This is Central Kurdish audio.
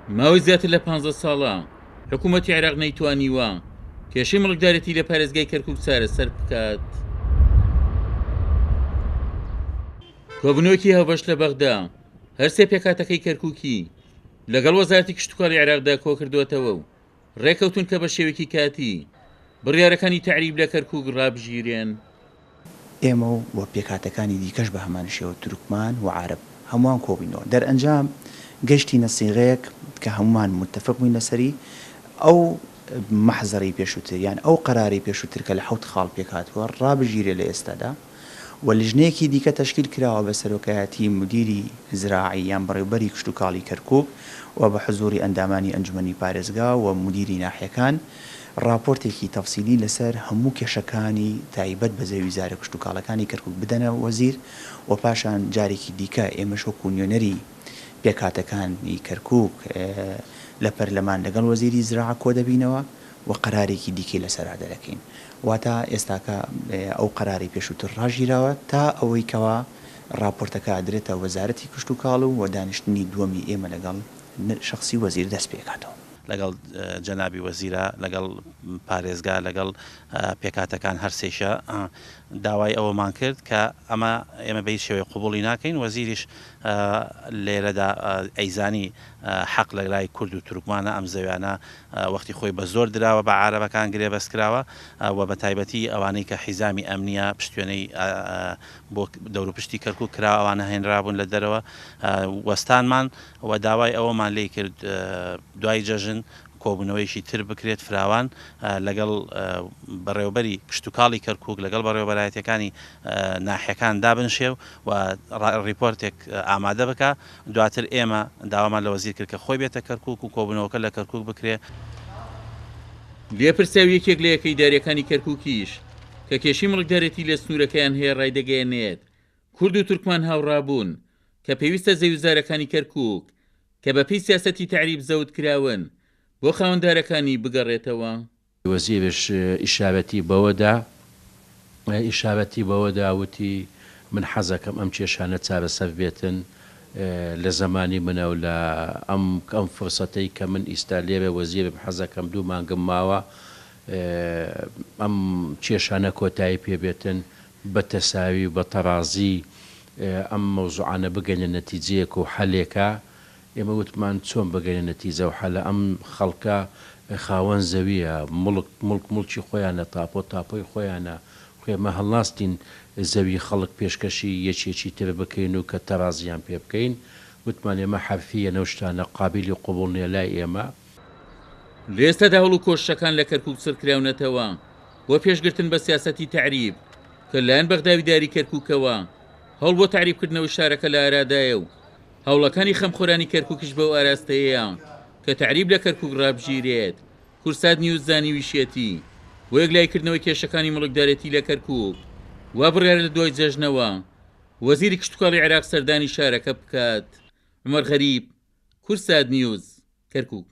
ماوەی زیاتر لە 15 ساڵە حکوومەتی عێراق نەیتوانیوە کێشەی مڵکدارەتی لە پارێزگای کەرکووک چارەسەر بکات. کۆبنەوەکی هاوبەش لە بەغدا هەرسێ پێکاتەکەی کەرکووکی لەگەڵ وەزارەتی کشتوکاڵی عێراقدا کۆ کردوێتەوە و ڕێکەوتون کە بە شێوەیەکی کاتی بڕیارەکانی تەعریب لە کەرکووک ڕابژیرێن. ئێمە و بۆ پێکاتەکانی دیکەش بە هەمان شێوە تورکمان و عارب هەمووان کۆبینەوە دەرئەنجام گەشتی نەسیغەیەک کە هەمومان متفق بووین لەسەری ئەو مەحزەری پێشووتر یان ئەو قەراری پێشووتر کە لە 7 خاڵ پێکاتوە ڕابژیرێ لە ئێستادا و لیژنەیەکی دیکە تەشکیل کراوە بە سەرۆکایەتی مدیری زراعی یان بەڕێوەبەری کشتوکاڵی کەرکووک و بە حزوری ئەندامانی ئەنجومەنی پارێزگا و مدیری ناحیەکان راپۆرتێکی تەفسیلی لەسەر هەموو کێشەکانی تایبەت بە زەوی ویزارە کشتوکاڵەکانی کەرکووک بدەنە وەزیر و پاشان جارێکی دیکە ئێمەش وەکو نیۆنەری پێکاتەکانی کەرکووک لە پەرلەمان لەگەڵ وەزیری زراعە کۆ دەبینەوە و قەرارێکی دیکەی لەسەرا دەرەکەین واتە ئێستاکە ئەو قەراری پێشووتر ڕاژیراوە تا ئەوەی کەوا راپۆرتەکە ئادرێتە وەزارەتی کشتوکاڵ و دانیشتنی دووەمی ئێمە لەگەڵ شخصی وەزیر دەست پێکاتەوە لەگەڵ جەنابی وەزیرە لەگەڵ پارێزگا لەگەڵ پێکاتەکان هەرسێشە داوای ئەوەمان کرد کە ئەمە ئێمە بە هیچ شێوەیە قوبوڵی ناکەین وەزیریش لێرەدا ئەیزانی حەق لە لای کورد و تورکمانە ئەم زەویانە وەختی خۆی بە زۆر دراوە بە عارەبەکان گرێبەست کراوە و بە تایبەتی ئەوانەی کە حیزامی ئەمنیە پشتوێنەی بۆ دەوروپشتی کەرکووک کرا ئەوانە هێنرابوون لە دەرەوە وەستانمان و داوای ئەوەمان لێ کرد دوای جەژن کۆبوونەوەیشی تر بکرێت فراوان لەگەڵ بەڕێوەبەری کشتوکاڵی کەرکووک لەگەڵ بەڕێوەبەرایەتەکانی ناحیەکان دابنشێ و ڕیپۆرتێک ئامادە بکە دواتر ئێمە داوامان لە وەزیر کرد کە خۆی بێتە کەرکووک و کۆبوونەوەکە لە کەرکووک بکرێ. لێپرساو یەکێک لە یەکەی داریەکانی کەرکووکیش کە کێشی مڵکدارەتی لە سنوورەکەیان هەیە ڕایدەگەیەنێت کورد و تورکمان هاوڕابوون کە پێویستە زەوی وزارەکانی کەرکووک کە بەپێی سیاسەتی تەعریب زەوت کراون بۆ خاوەندارەکانی بگەڕێتەوە. وەزیرش ئیشارەتی بەوەدا وتی من حەزەکەم ئەم کێشانە چارەسەر بێتن لە زمانی منە و لە ئەم فرسەتەی کە من ئیستا لێرە وەزیرم حەزەکەم 2 مانگم ماوە ئەم کێشانە کۆتایی پێبێتن بە تەساوی بە تەڕازی ئەم مەوزوعانە بگەنە نەتیجەیەک و حەلێکە ئێمە وتمان چۆن بگەنە نەتیجە و حەلە ئەم خەڵکە خاوەن زەویە مڵکی خۆیانە تاپۆی خۆیانە خوێمە هەڵناستین زەوی خەڵک پێشکەشی یەکێکی تر بکەین و کە تەڕازیان پێ بکەین وتمان ئێمە حرفیە نەوشتانە قابلی قوبوڵ نیە لای ئێمە. لێستەدا هەوڵ و کۆشەکان لە کەرکووک سەرکراونەتەوە بۆ پێشگرتن بە سیاسەتی تەعریب کە لایەن بەغداویداری کەرکووکەوە هەوڵ بۆ تعریبکردنەوەی شارەکە لە ئارادایە و هەوڵەکانی خەمخۆرانی کەرکووکیش بەو ئاراستەیەیە کە تەعریب لە کەرکووک ڕابژیرێت. کورسات نیوز زانی ویشێتی بۆ یەکلایکردنەوەی کێشەکانی مڵکدارەتی لە کەرکووک وا بڕیارە لە دوای جەژنەوە وەزیری کشتوکاڵی عێراق سەردانی شارەکە بکات. عومەر غەریب، کورسات نیوز، کەرکووک.